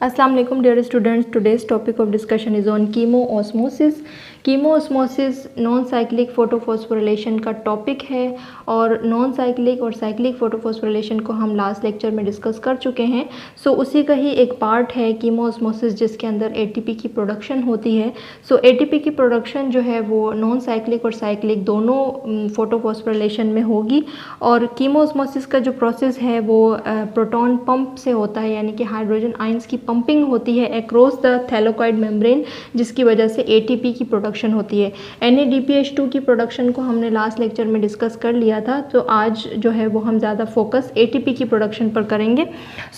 Assalamu alaikum dear students. Today's topic of discussion is on chemoosmosis. Chemiosmosis non cyclic photophosphorylation का topic है और non cyclic और cyclic photophosphorylation को हम last lecture में discuss कर चुके हैं। सो उसी का ही एक पार्ट है कीमोosmosis जिसके अंदर एटीपी की प्रोडक्शन होती है। सो एटीपी की प्रोडक्शन जो है वो नॉन साइक्लिक और साइक्लिक दोनों फोटोफॉस्फोरिलेशन में होगी और कीमोosmosis का जो प्रोसेस है वो प्रोटॉन पंप से होता है, यानी कि हाइड्रोजन आयंस की पंपिंग होती है अक्रॉस द थैलेकॉइड मेम्ब्रेन, जिसकी वजह से एटीपी की प्रोडक्शन होती है। NADPH2 की प्रोडक्शन को हमने लास्ट लेक्चर में डिस्कस कर लिया था, तो आज जो है वो हम ज़्यादा फोकस एटीपी की प्रोडक्शन पर करेंगे।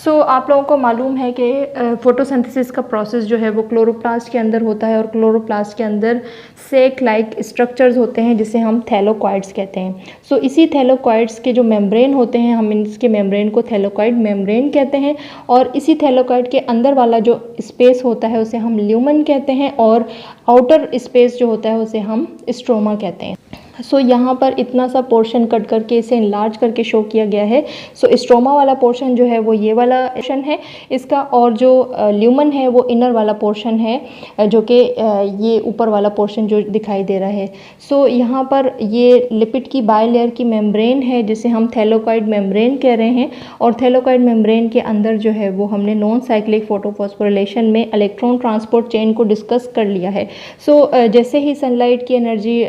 सो आप लोगों को मालूम है कि फोटोसिंथेसिस का प्रोसेस जो है वो क्लोरोप्लास्ट के अंदर होता है और क्लोरोप्लास्ट के अंदर सेक लाइक स्ट्रक्चर्स होते हैं जिसे हम थैलेकॉइड्स कहते हैं। सो इसी थैलेकॉइड्स के जो मेम्ब्रेन होते हैं, हम इसके मेम्ब्रेन को थैलेकॉइड मेम्ब्रेन कहते हैं और इसी थैलेकॉइड के अंदर वाला जो स्पेस होता है उसे हम ल्यूमन कहते हैं और आउटर स्पेस जो होता है उसे हम स्ट्रोमा कहते हैं। सो यहाँ पर इतना सा पोर्शन कट करके इसे इनलार्ज करके शो किया गया है। सो स्ट्रोमा वाला पोर्शन जो है वो ये वाला पोर्शन है इसका, और जो ल्यूमन है वो इनर वाला पोर्शन है जो कि ये ऊपर वाला पोर्शन जो दिखाई दे रहा है। सो यहाँ पर ये लिपिड की बायलेयर की मेम्ब्रेन है जिसे हम थैलेकॉइड मेम्ब्रेन कह रहे हैं और थैलेकॉइड मेम्ब्रेन के अंदर जो है वो हमने नॉन साइक्लिक फोटोफॉस्फोरिलेशन में इलेक्ट्रॉन ट्रांसपोर्ट चेन को डिस्कस कर लिया है। सो जैसे ही सनलाइट की एनर्जी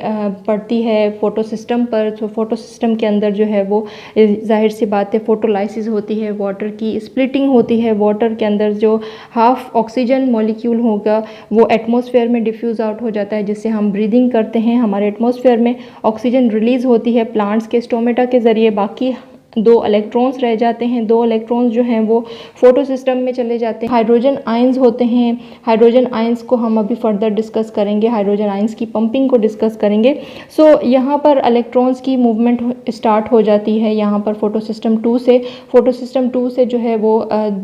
पड़ती है फोटो सिस्टम पर, तो फोटो सिस्टम के अंदर जो है वो जाहिर सी बात है फोटोलाइसिस होती है, वाटर की स्प्लिटिंग होती है। वाटर के अंदर जो हाफ ऑक्सीजन मॉलिक्यूल होगा वो एटमॉस्फेयर में डिफ्यूज़ आउट हो जाता है जिससे हम ब्रीदिंग करते हैं। हमारे एटमॉस्फेयर में ऑक्सीजन रिलीज़ होती है प्लांट्स के स्टोमेटा के ज़रिए। बाकी 2 इलेक्ट्रॉन्स रह जाते हैं, 2 इलेक्ट्रॉन्स जो हैं वो फोटो सिस्टम में चले जाते हैं। हाइड्रोजन आयंस होते हैं, हाइड्रोजन आयंस को हम अभी फर्दर डिस्कस करेंगे, हाइड्रोजन आयंस की पंपिंग को डिस्कस करेंगे। सो यहाँ पर इलेक्ट्रॉन्स की मूवमेंट स्टार्ट हो जाती है यहाँ पर फोटो सिस्टम 2 से। फोटो सिस्टम 2 से जो है वो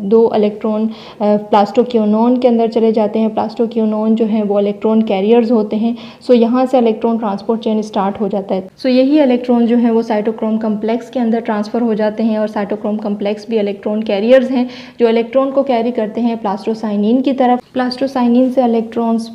2 इलेक्ट्रॉन प्लास्टोक्योनॉन के अंदर चले जाते हैं। प्लास्टोक्योनॉन जो है वो इलेक्ट्रॉन कैरियर्स होते हैं। सो यहाँ से इलेक्ट्रॉन ट्रांसपोर्ट चेन स्टार्ट हो जाता है। सो यही इलेक्ट्रॉन जो है वो साइटोक्रोम कम्प्लेक्स के अंदर ट्रांसफर हो जाते हैं और साइटोक्रोम कम्प्लेक्स भी इलेक्ट्रॉन कैरियर्स हैं जो इलेक्ट्रॉन को कैरी करते हैं प्लास्टोसाइनिन की तरफ। प्लास्टोसाइनिन से इलेक्ट्रॉन्स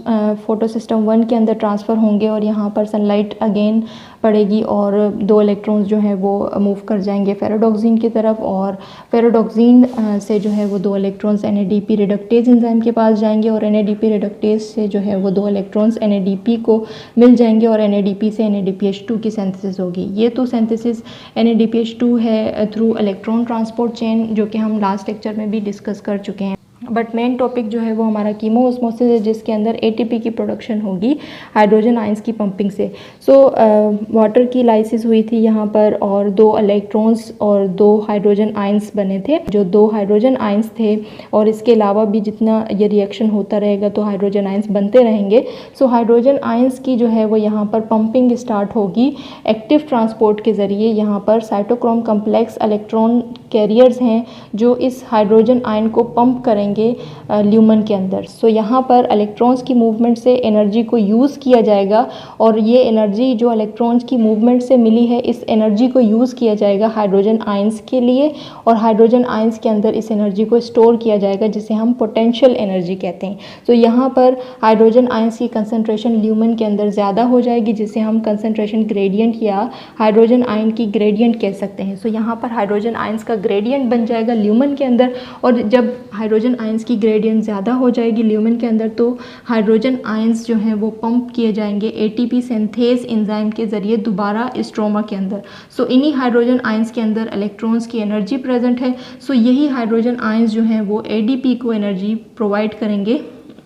फोटो सिस्टम 1 के अंदर ट्रांसफ़र होंगे और यहाँ पर सनलाइट अगेन पड़ेगी और 2 इलेक्ट्रॉन्स जो हैं वो मूव कर जाएंगे फेरोडॉक्सिन की तरफ और फेरोडॉक्सिन से जो है वो 2 इलेक्ट्रॉन्स NADP रिडक्टेज एंजाइम के पास जाएंगे और NADP रिडक्टेज से जो है वो 2 इलेक्ट्रॉन्स NADP को मिल जाएंगे और NADP से NADPH2 की सिंथेसिस होगी। ये तो सिंथेसिस NADPH2 है थ्रू इलेक्ट्रॉन ट्रांसपोर्ट चेन, जो कि हम लास्ट लेक्चर में भी डिस्कस कर चुके हैं। बट मेन टॉपिक जो है वो हमारा कीमोosmosis है जिसके अंदर एटीपी की प्रोडक्शन होगी हाइड्रोजन आयंस की पंपिंग से। सो वाटर की लाइसिस हुई थी यहाँ पर और 2 इलेक्ट्रॉन्स और 2 हाइड्रोजन आयंस बने थे। जो 2 हाइड्रोजन आयंस थे और इसके अलावा भी जितना ये रिएक्शन होता रहेगा तो हाइड्रोजन आयंस बनते रहेंगे। सो हाइड्रोजन आयंस की जो है वो यहाँ पर पंपिंग स्टार्ट होगी एक्टिव ट्रांसपोर्ट के ज़रिए। यहाँ पर साइटोक्रोम कम्प्लेक्स इलेक्ट्रॉन कैरियर्स हैं जो इस हाइड्रोजन आयन को पंप करेंगे ल्यूमन के अंदर। सो यहाँ पर इलेक्ट्रॉन्स की मूवमेंट से एनर्जी को यूज़ किया जाएगा और ये एनर्जी जो इलेक्ट्रॉन्स की मूवमेंट से मिली है इस एनर्जी को यूज़ किया जाएगा हाइड्रोजन आयंस के लिए और हाइड्रोजन आयंस के अंदर इस एनर्जी को स्टोर किया जाएगा जिसे हम पोटेंशियल एनर्जी कहते हैं। तो यहाँ पर हाइड्रोजन आयंस की कंसनट्रेशन ल्यूमन के अंदर ज़्यादा हो जाएगी जिसे हम कंसनट्रेशन ग्रेडियंट या हाइड्रोजन आयन की ग्रेडियंट कह सकते हैं। सो यहाँ पर हाइड्रोजन आयंस का ग्रेडियंट बन जाएगा ल्यूमन के अंदर और जब हाइड्रोजन आयंस की ग्रेडियंट ज़्यादा हो जाएगी ल्यूमन के अंदर तो हाइड्रोजन आयंस जो हैं वो पंप किए जाएंगे एटीपी सिंथेज एंजाइम के ज़रिए दोबारा स्ट्रोमा के अंदर। सो इन्हीं हाइड्रोजन आयंस के अंदर इलेक्ट्रॉन्स की एनर्जी प्रेजेंट है। सो यही हाइड्रोजन आयंस जो हैं वो एडीपी को एनर्जी प्रोवाइड करेंगे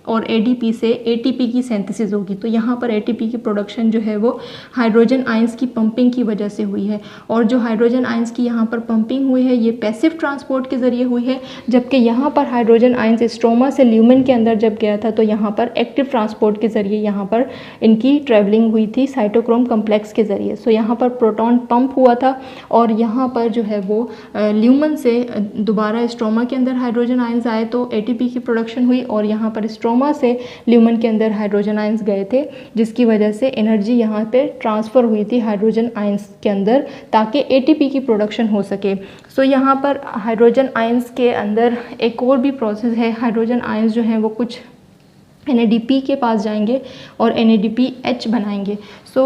और एडीपी से एटीपी की सिंथेसिस होगी। तो यहाँ पर एटीपी की प्रोडक्शन जो है वो हाइड्रोजन आयंस की पंपिंग की वजह से हुई है और जो हाइड्रोजन आयंस की यहाँ पर पंपिंग हुई है ये पैसिव ट्रांसपोर्ट के ज़रिए हुई है, जबकि यहाँ पर हाइड्रोजन आयंस स्ट्रोमा से ल्यूमन के अंदर जब गया था तो यहाँ पर एक्टिव ट्रांसपोर्ट के ज़रिए यहाँ पर इनकी ट्रैवलिंग हुई थी साइटोक्रोम कम्प्लेक्स के ज़रिए। सो यहाँ पर प्रोटॉन पंप हुआ था और यहाँ पर जो है वो ल्यूमन से दोबारा स्ट्रोमा के अंदर हाइड्रोजन आयंस आए तो एटीपी की प्रोडक्शन हुई और यहाँ पर स्ट्रोमा गामा से ल्यूमेन के अंदर हाइड्रोजन आयंस गए थे, जिसकी वजह से एनर्जी यहाँ पे ट्रांसफ़र हुई थी हाइड्रोजन आयंस के अंदर, ताकि एटीपी की प्रोडक्शन हो सके। सो यहाँ पर हाइड्रोजन आयंस के अंदर एक और भी प्रोसेस है। हाइड्रोजन आयंस जो हैं वो कुछ NADP के पास जाएंगे और NADPH बनाएंगे। सो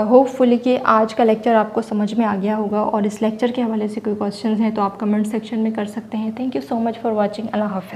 होपफुली कि आज का लेक्चर आपको समझ में आ गया होगा, और इस लेक्चर के हवाले से कोई क्वेश्चंस हैं तो आप कमेंट सेक्शन में कर सकते हैं। Thank you so much for watching. अल्लाह हाफ़िज़।